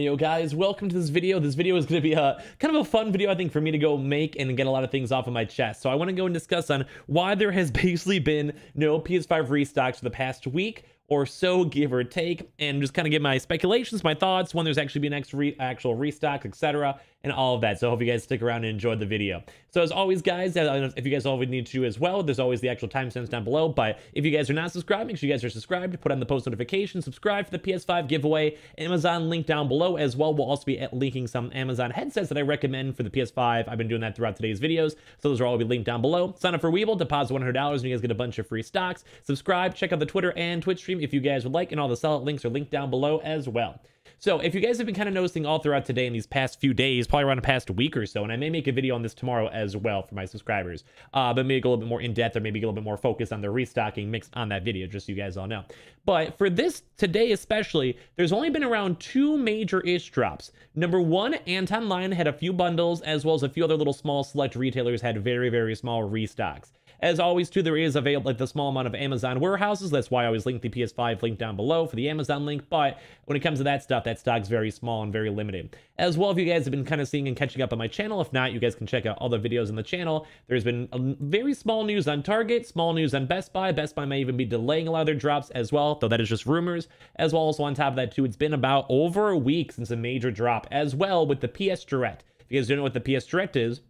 Hey yo guys, welcome to this video. This video is going to be a kind of a fun video, I think, for me to go make and get a lot of things off of my chest. So I want to go and discuss on why there has basically been no PS5 restocks for the past week or so, give or take, and just kind of give my speculations, my thoughts, when there's actually been actual restock, etc., and all of that. So I hope you guys stick around and enjoy the video. So as always, guys, if you guys always need to do as well, there's always the actual timestamps down below. But if you guys are not subscribed, make sure you guys are subscribed, put on the post notifications, subscribe for the PS5 giveaway, Amazon link down below as well. We'll also be linking some Amazon headsets that I recommend for the PS5. I've been doing that throughout today's videos, so those will all be linked down below. Sign up for Weeble, deposit $100, and you guys get a bunch of free stocks. Subscribe, check out the Twitter and Twitch stream if you guys would like, and all the sellout links are linked down below as well. So if you guys have been kind of noticing all throughout today in these past few days, probably around the past week or so, and I may make a video on this tomorrow as well for my subscribers, but maybe go a little bit more in depth or maybe a little bit more focused on the restocking mixed on that video, just so you guys all know. But for this today especially, there's only been around two major-ish drops. Number one, Anton Line had a few bundles, as well as a few other little small select retailers had very, very small restocks. As always, too, there is available like the small amount of Amazon warehouses. That's why I always link the PS5 link down below for the Amazon link. But when it comes to that stuff, that stock's very small and very limited. As well, if you guys have been kind of seeing and catching up on my channel, if not, you guys can check out all the videos on the channel. There's been very small news on Target, small news on Best Buy. Best Buy may even be delaying a lot of their drops as well, though that is just rumors. As well, also on top of that, too, it's been about over a week since a major drop as well with the PS Direct. If you guys don't know what the PS Direct is,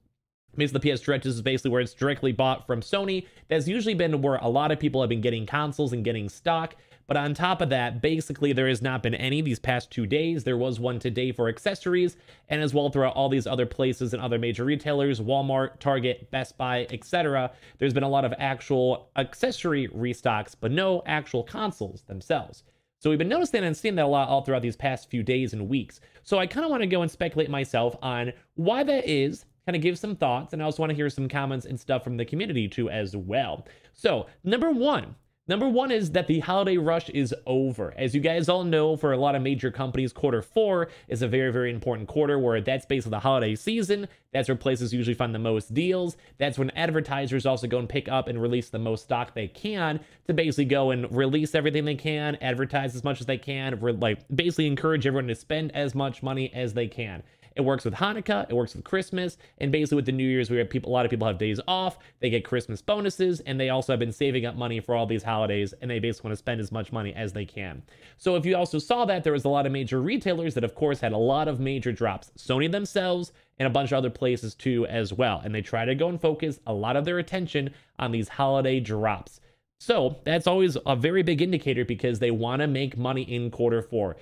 basically, the PS Direct is basically where it's directly bought from Sony. That's usually been where a lot of people have been getting consoles and getting stock. But on top of that, basically, there has not been any these past 2 days. There was one today for accessories, and as well throughout all these other places and other major retailers, Walmart, Target, Best Buy, etc. There's been a lot of actual accessory restocks, but no actual consoles themselves. So we've been noticing and seeing that a lot all throughout these past few days and weeks. So I kind of want to go and speculate myself on why that is, kind of give some thoughts, and I also want to hear some comments and stuff from the community too as well. So number one is that the holiday rush is over. As you guys all know, for a lot of major companies, Q4 is a very, very important quarter where that's basically the holiday season. That's where places usually find the most deals. That's when advertisers also go and pick up and release the most stock they can to basically go and release everything they can, advertise as much as they can, like basically encourage everyone to spend as much money as they can. It works with Hanukkah, it works with Christmas, and basically with the New Year's, we have a lot of people have days off, they get Christmas bonuses, and they also have been saving up money for all these holidays, and they basically want to spend as much money as they can. So if you also saw that, there was a lot of major retailers that, of course, had a lot of major drops. Sony themselves, and a bunch of other places too as well, and they try to go and focus a lot of their attention on these holiday drops. So that's always a very big indicator because they want to make money in Q4.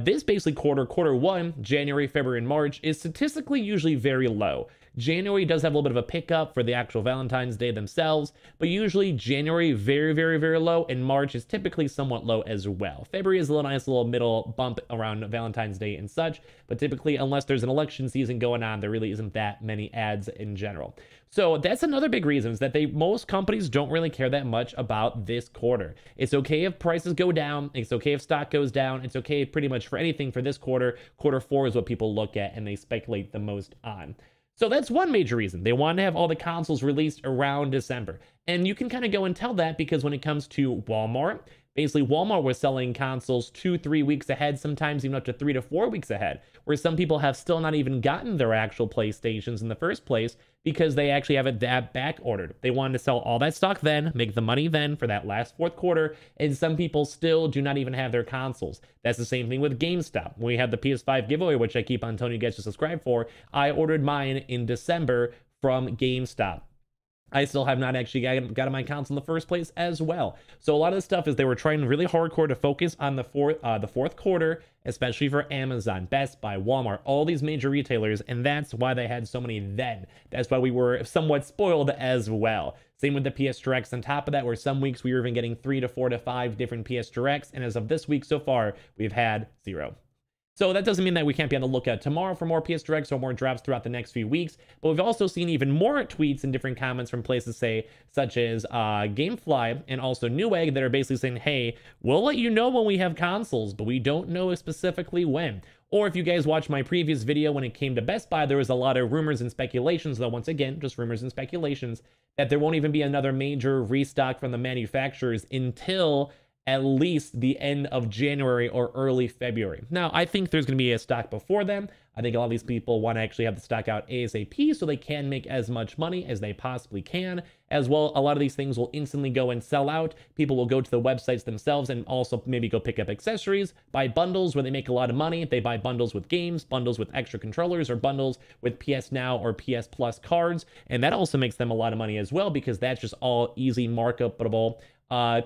This basically quarter one, January, February, and March, is statistically usually very low. January does have a little bit of a pickup for the actual Valentine's Day themselves, but usually January very, very, very low, and March is typically somewhat low as well. February is a nice little middle bump around Valentine's Day and such, but typically, unless there's an election season going on, there really isn't that many ads in general. So that's another big reason, is that most companies don't really care that much about this quarter. It's okay if prices go down, it's okay if stock goes down, it's okay pretty much for anything for this quarter. Q4 is what people look at and they speculate the most on. So that's one major reason. They want to have all the consoles released around December. And you can kind of go and tell that because when it comes to Walmart, basically Walmart was selling consoles 2-3 weeks ahead, sometimes even up to 3 to 4 weeks ahead, where some people have still not even gotten their actual PlayStations in the first place because they actually have it that back ordered. They wanted to sell all that stock then, make the money then for that last fourth quarter, and some people still do not even have their consoles. That's the same thing with GameStop. When we had the PS5 giveaway, which I keep on telling you guys to subscribe for, I ordered mine in December from GameStop. I still have not actually got my accounts in the first place as well. So a lot of the stuff is they were trying really hardcore to focus on the fourth quarter, especially for Amazon, Best Buy, Walmart, all these major retailers, and that's why they had so many then. That's why we were somewhat spoiled as well. Same with the PS Directs on top of that, where some weeks we were even getting 3 to 4 to 5 different PS Directs, and as of this week so far, we've had 0. So that doesn't mean that we can't be on the lookout tomorrow for more PS Directs or more drops throughout the next few weeks, but we've also seen even more tweets and different comments from places, such as Gamefly and also Newegg, that are basically saying, hey, we'll let you know when we have consoles, but we don't know specifically when. Or if you guys watched my previous video when it came to Best Buy, there was a lot of rumors and speculations, though once again, just rumors and speculations, that there won't even be another major restock from the manufacturers until at least the end of January or early February. Now, I think there's going to be a stock before then. I think a lot of these people want to actually have the stock out ASAP so they can make as much money as they possibly can. As well, a lot of these things will instantly go and sell out. People will go to the websites themselves and also maybe go pick up accessories, buy bundles where they make a lot of money. They buy bundles with games, bundles with extra controllers, or bundles with PS Now or PS Plus cards. And that also makes them a lot of money as well, because that's just all easy marketable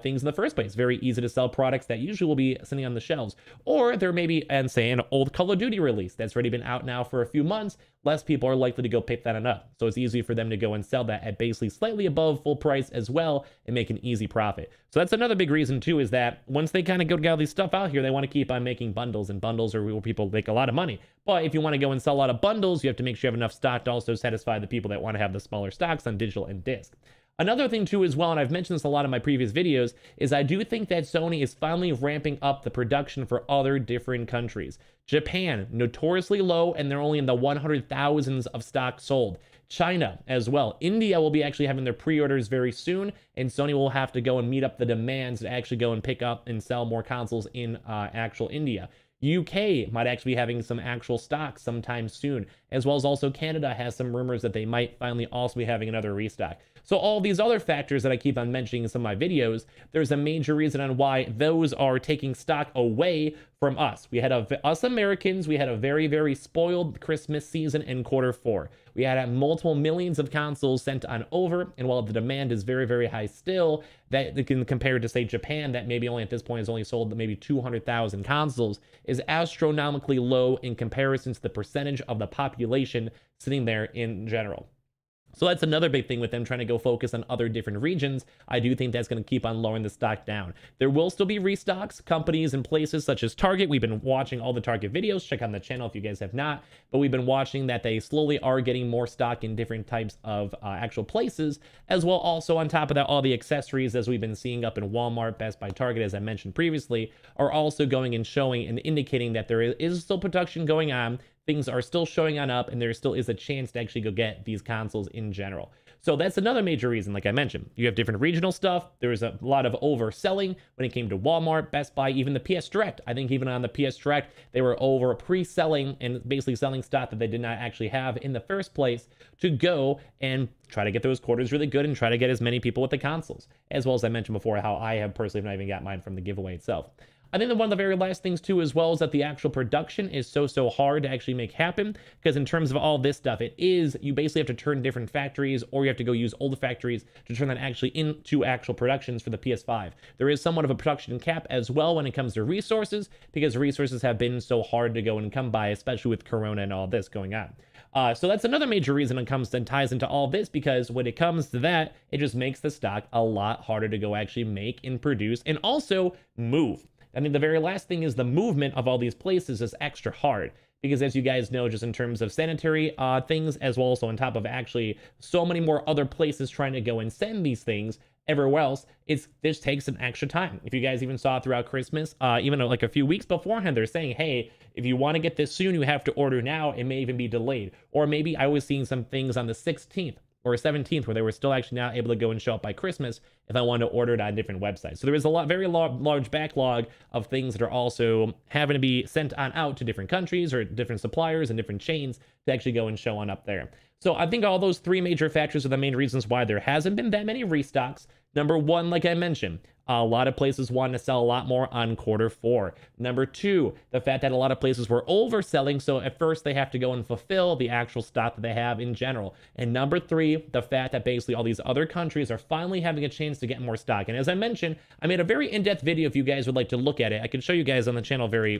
things in the first place. Very easy to sell products that usually will be sitting on the shelves. Or there may be, and say, an old Call of Duty release that's already been out now for a few months. Less people are likely to go pick that up. So it's easy for them to go and sell that at basically slightly above full price as well and make an easy profit. So that's another big reason too, is that once they kind of go get all these stuff out here, they want to keep on making bundles, and bundles are where people make a lot of money. But if you want to go and sell a lot of bundles, you have to make sure you have enough stock to also satisfy the people that want to have the smaller stocks on digital and disc. Another thing too as well, and I've mentioned this a lot in my previous videos, is I do think that Sony is finally ramping up the production for other different countries. Japan, notoriously low, and they're only in the 100,000s of stock sold. China as well. India will be actually having their pre-orders very soon, and Sony will have to go and meet up the demands to actually go and pick up and sell more consoles in actual India. UK might actually be having some actual stock sometime soon, as well as also Canada has some rumors that they might finally also be having another restock. So all these other factors that I keep on mentioning in some of my videos, there's a major reason on why those are taking stock away from us. Us Americans, we had a very, very spoiled Christmas season in Q4. We had multiple millions of consoles sent on over, and while the demand is very, very high still, that can compare to, say, Japan, that maybe only at this point has only sold maybe 200,000 consoles, is astronomically low in comparison to the percentage of the population sitting there in general. So that's another big thing with them trying to go focus on other different regions. I do think that's going to keep on lowering the stock down. There will still be restocks, companies and places such as Target. We've been watching all the Target videos. Check out the channel if you guys have not. But we've been watching that they slowly are getting more stock in different types of actual places. As well, also on top of that, all the accessories, as we've been seeing up in Walmart, Best Buy, Target, as I mentioned previously, are also going and showing and indicating that there is still production going on. Things are still showing on up, and there still is a chance to actually go get these consoles in general. So that's another major reason, like I mentioned. You have different regional stuff. There's a lot of overselling when it came to Walmart, Best Buy, even the PS Direct. I think even on the PS Direct, they were over pre-selling and basically selling stock that they did not actually have in the first place to go and try to get those quarters really good and try to get as many people with the consoles. As well as I mentioned before, how I have personally not even got mine from the giveaway itself. I think that one of the very last things too as well is that the actual production is so hard to actually make happen, because in terms of all this stuff, you basically have to turn different factories, or you have to go use old factories to turn that actually into actual productions for the PS5. There is somewhat of a production cap as well when it comes to resources, because resources have been so hard to go and come by, especially with Corona and all this going on. So that's another major reason it comes and ties into all this, because when it comes to that, it just makes the stock a lot harder to go actually make and produce and also move. I mean, the very last thing is the movement of all these places is extra hard, because as you guys know, just in terms of sanitary things, as well as on top of actually so many more other places trying to go and send these things everywhere else, this takes an extra time. If you guys even saw throughout Christmas, even like a few weeks beforehand, they're saying, hey, if you want to get this soon, you have to order now. It may even be delayed. Or maybe I was seeing some things on the 16th or 17th where they were still actually not able to go and show up by Christmas if I wanted to order it on different websites. So there is a very large backlog of things that are also having to be sent on out to different countries or different suppliers and different chains to actually go and show on up there. So I think all those three major factors are the main reasons why there hasn't been that many restocks. Number one, like I mentioned, a lot of places want to sell a lot more on Q4. Number two, the fact that a lot of places were overselling, so at first they have to go and fulfill the actual stock that they have in general. And number three, the fact that basically all these other countries are finally having a chance to get more stock. And as I mentioned, I made a very in-depth video if you guys would like to look at it. I can show you guys on the channel very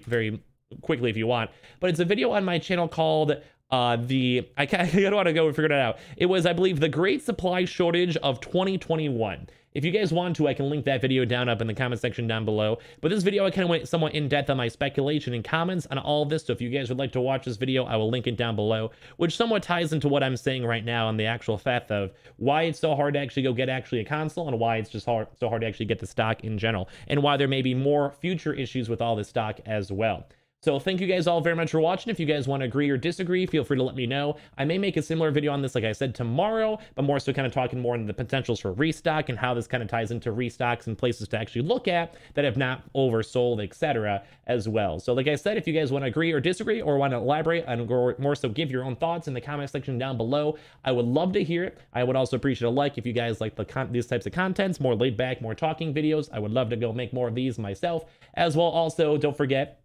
quickly if you want. But it's a video on my channel called I don't want to go and figure it out. It was, I believe, the Great Supply Shortage of 2021. If you guys want to, I can link that video down up in the comment section down below. But this video, I kind of went somewhat in depth on my speculation and comments on all of this. So if you guys would like to watch this video, I will link it down below, which somewhat ties into what I'm saying right now on the actual fact of why it's so hard to actually go get a console, and why it's just so hard to actually get the stock in general, and why there may be more future issues with all this stock as well. So thank you guys all very much for watching. If you guys want to agree or disagree, feel free to let me know. I may make a similar video on this, like I said, tomorrow, but more so kind of talking more into the potentials for restock and how this kind of ties into restocks and places to actually look at that have not oversold, etc. as well. So like I said, if you guys want to agree or disagree or want to elaborate and more so give your own thoughts in the comment section down below, I would love to hear it. I would also appreciate a like if you guys like these types of contents, more laid back, more talking videos. I would love to go make more of these myself as well. Also, don't forget,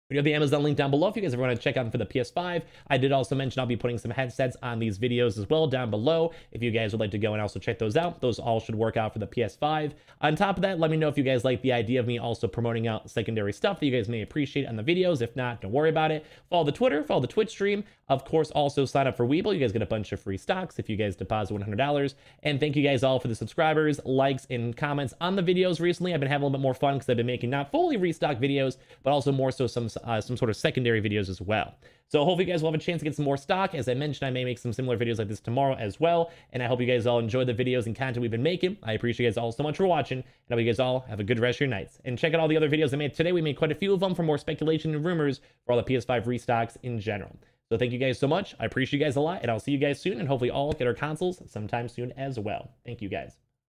we have the Amazon link down below if you guys ever want to check out for the PS5. I did also mention I'll be putting some headsets on these videos as well down below if you guys would like to go and also check those out. Those all should work out for the PS5. On top of that, let me know if you guys like the idea of me also promoting out secondary stuff that you guys may appreciate on the videos. If not, don't worry about it. Follow the Twitter, follow the Twitch stream. Of course, also sign up for Weeble. You guys get a bunch of free stocks if you guys deposit $100. And thank you guys all for the subscribers, likes, and comments on the videos recently. I've been having a little bit more fun because I've been making not fully restock videos, but also more so some sort of secondary videos as well. So hopefully you guys will have a chance to get some more stock. As I mentioned, I may make some similar videos like this tomorrow as well. And I hope you guys all enjoy the videos and content we've been making. I appreciate you guys all so much for watching. And I hope you guys all have a good rest of your nights. And check out all the other videos I made today. We made quite a few of them for more speculation and rumors for all the PS5 restocks in general. So thank you guys so much. I appreciate you guys a lot. And I'll see you guys soon. And hopefully all get our consoles sometime soon as well. Thank you guys.